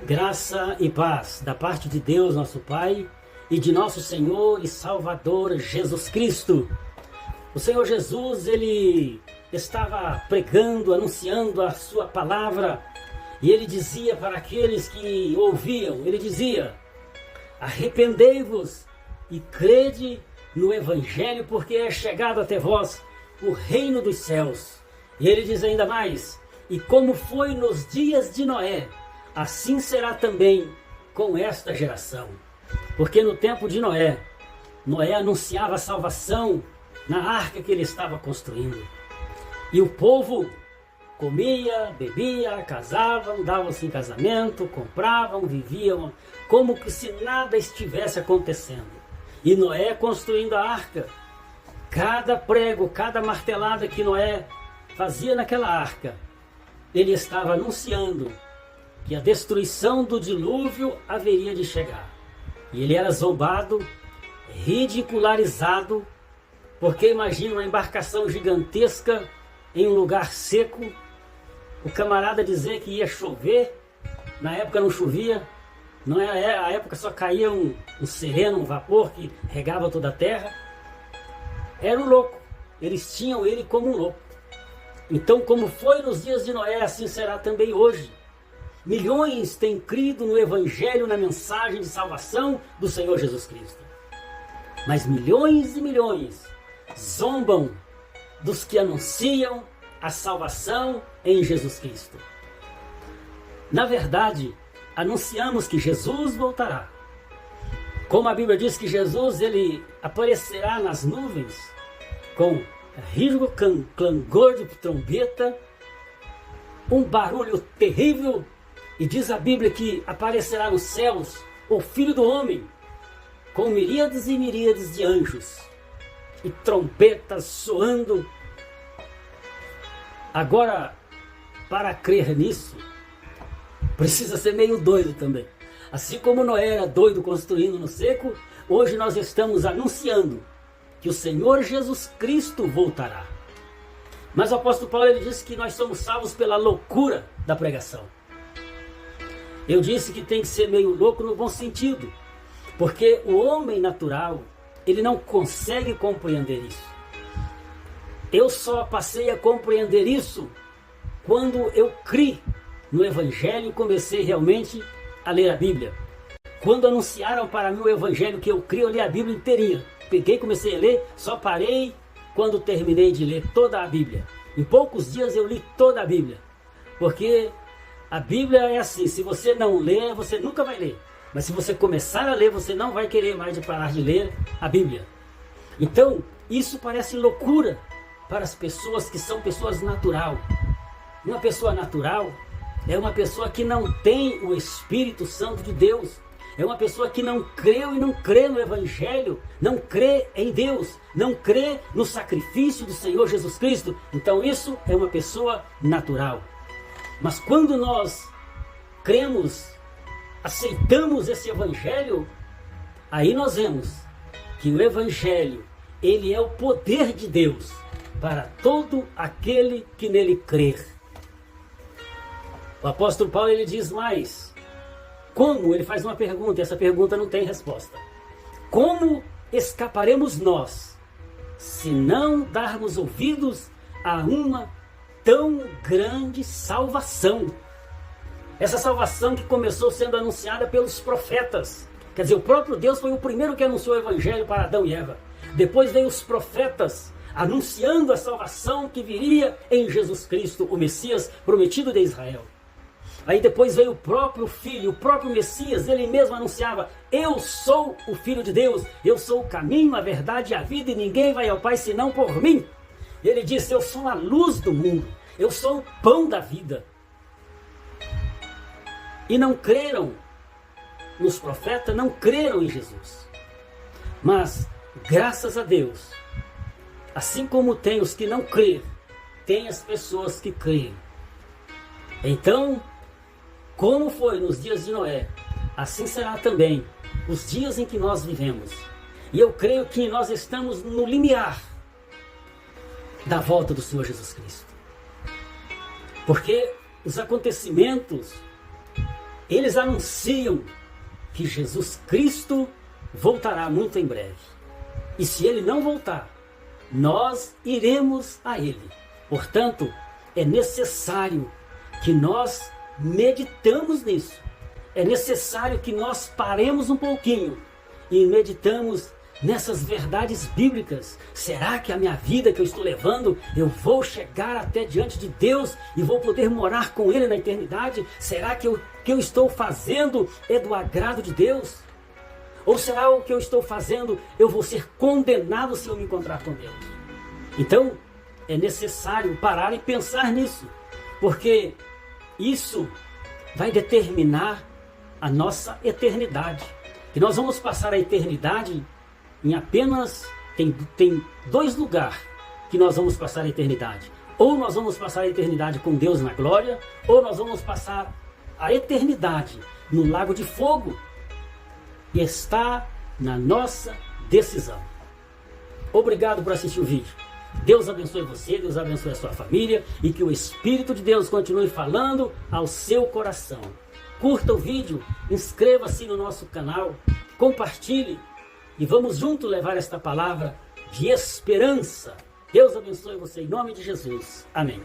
Graça e paz da parte de Deus, nosso Pai, e de nosso Senhor e Salvador Jesus Cristo. O Senhor Jesus, Ele estava pregando, anunciando a sua palavra, e Ele dizia para aqueles que ouviam, Ele dizia: arrependei-vos e crede no Evangelho, porque é chegado até vós o reino dos céus. E Ele diz ainda mais: e como foi nos dias de Noé, assim será também com esta geração. Porque no tempo de Noé, Noé anunciava a salvação na arca que ele estava construindo. E o povo comia, bebia, casavam, davam-se em casamento, compravam, viviam como que se nada estivesse acontecendo. E Noé construindo a arca. Cada prego, cada martelada que Noé fazia naquela arca, ele estava anunciando que a destruição do dilúvio haveria de chegar. E ele era zombado, ridicularizado, porque imagina uma embarcação gigantesca em um lugar seco, o camarada dizer que ia chover, na época não chovia, não era, a época só caía um sereno, um vapor que regava toda a terra. Era um louco, eles tinham ele como um louco. Então, como foi nos dias de Noé, assim será também hoje. Milhões têm crido no Evangelho, na mensagem de salvação do Senhor Jesus Cristo. Mas milhões e milhões zombam dos que anunciam a salvação em Jesus Cristo. Na verdade, anunciamos que Jesus voltará. Como a Bíblia diz que Jesus ele aparecerá nas nuvens com risco, clangor de trombeta, um barulho terrível. E diz a Bíblia que aparecerá nos céus o Filho do Homem, com miríades e miríades de anjos, e trombetas soando. Agora, para crer nisso, precisa ser meio doido também. Assim como Noé era doido construindo no seco, hoje nós estamos anunciando que o Senhor Jesus Cristo voltará. Mas o apóstolo Paulo ele disse que nós somos salvos pela loucura da pregação. Eu disse que tem que ser meio louco no bom sentido, porque o homem natural, ele não consegue compreender isso. Eu só passei a compreender isso quando eu criei no Evangelho e comecei realmente a ler a Bíblia. Quando anunciaram para mim o Evangelho que eu criei, eu li a Bíblia inteirinha. Peguei, comecei a ler, só parei quando terminei de ler toda a Bíblia. Em poucos dias eu li toda a Bíblia, porque a Bíblia é assim, se você não ler, você nunca vai ler. Mas se você começar a ler, você não vai querer mais de parar de ler a Bíblia. Então, isso parece loucura para as pessoas que são pessoas natural. Uma pessoa natural é uma pessoa que não tem o Espírito Santo de Deus. É uma pessoa que não creu e não crê no Evangelho, não crê em Deus, não crê no sacrifício do Senhor Jesus Cristo. Então isso é uma pessoa natural. Mas quando nós cremos, aceitamos esse Evangelho, aí nós vemos que o Evangelho, ele é o poder de Deus para todo aquele que nele crer. O apóstolo Paulo ele diz mais, como? Ele faz uma pergunta, e essa pergunta não tem resposta. Como escaparemos nós, se não darmos ouvidos a uma tão grande salvação? Essa salvação que começou sendo anunciada pelos profetas. Quer dizer, o próprio Deus foi o primeiro que anunciou o Evangelho para Adão e Eva. Depois veio os profetas anunciando a salvação que viria em Jesus Cristo, o Messias prometido de Israel. Aí depois veio o próprio Filho, o próprio Messias, ele mesmo anunciava: eu sou o Filho de Deus, eu sou o caminho, a verdade e a vida, e ninguém vai ao Pai senão por mim. Ele disse: eu sou a luz do mundo, eu sou o pão da vida. E não creram nos profetas, não creram em Jesus. Mas, graças a Deus, assim como tem os que não creem, tem as pessoas que creem. Então, como foi nos dias de Noé, assim será também os dias em que nós vivemos. E eu creio que nós estamos no limiar da volta do Senhor Jesus Cristo. Porque os acontecimentos Eles anunciam que Jesus Cristo voltará muito em breve. E se ele não voltar, nós iremos a ele. Portanto, é necessário que nós meditamos nisso. É necessário que nós paremos um pouquinho e meditamos nessas verdades bíblicas. Será que a minha vida que eu estou levando, eu vou chegar até diante de Deus e vou poder morar com Ele na eternidade? Será que o que eu estou fazendo é do agrado de Deus? Ou será o que eu estou fazendo, eu vou ser condenado se eu me encontrar com Deus? Então, é necessário parar e pensar nisso, porque isso vai determinar a nossa eternidade. Que nós vamos passar a eternidade em apenas, tem dois lugares que nós vamos passar a eternidade. Ou nós vamos passar a eternidade com Deus na glória, ou nós vamos passar a eternidade no lago de fogo. E está na nossa decisão. Obrigado por assistir o vídeo. Deus abençoe você, Deus abençoe a sua família e que o Espírito de Deus continue falando ao seu coração. Curta o vídeo, inscreva-se no nosso canal, compartilhe e vamos juntos levar esta palavra de esperança. Deus abençoe você em nome de Jesus. Amém.